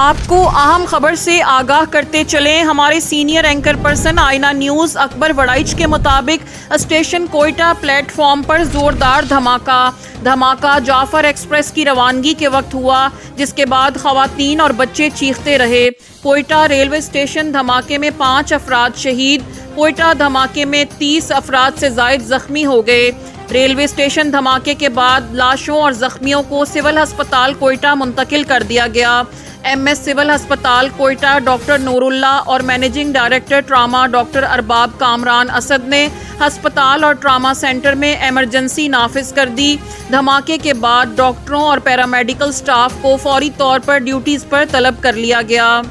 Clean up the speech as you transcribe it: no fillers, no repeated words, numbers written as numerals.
آپ کو اہم خبر سے آگاہ کرتے چلیں. ہمارے سینئر اینکر پرسن آئینہ نیوز اکبر وڑائچ کے مطابق اسٹیشن کوئٹہ پلیٹ فارم پر زوردار دھماکہ جعفر ایکسپریس کی روانگی کے وقت ہوا، جس کے بعد خواتین اور بچے چیختے رہے. کوئٹہ ریلوے اسٹیشن دھماکے میں 5 افراد شہید، کوئٹہ دھماکے میں 30 افراد سے زائد زخمی ہو گئے. ریلوے اسٹیشن دھماکے کے بعد لاشوں اور زخمیوں کو سول ہسپتال کوئٹہ منتقل کر دیا گیا. ایم ایس سول ہسپتال کوئٹہ ڈاکٹر نور اللہ اور مینیجنگ ڈائریکٹر ٹراما ڈاکٹر ارباب کامران اسد نے ہسپتال اور ٹراما سینٹر میں ایمرجنسی نافذ کر دی. دھماکے کے بعد ڈاکٹروں اور پیرامیڈیکل سٹاف کو فوری طور پر ڈیوٹیز پر طلب کر لیا گیا.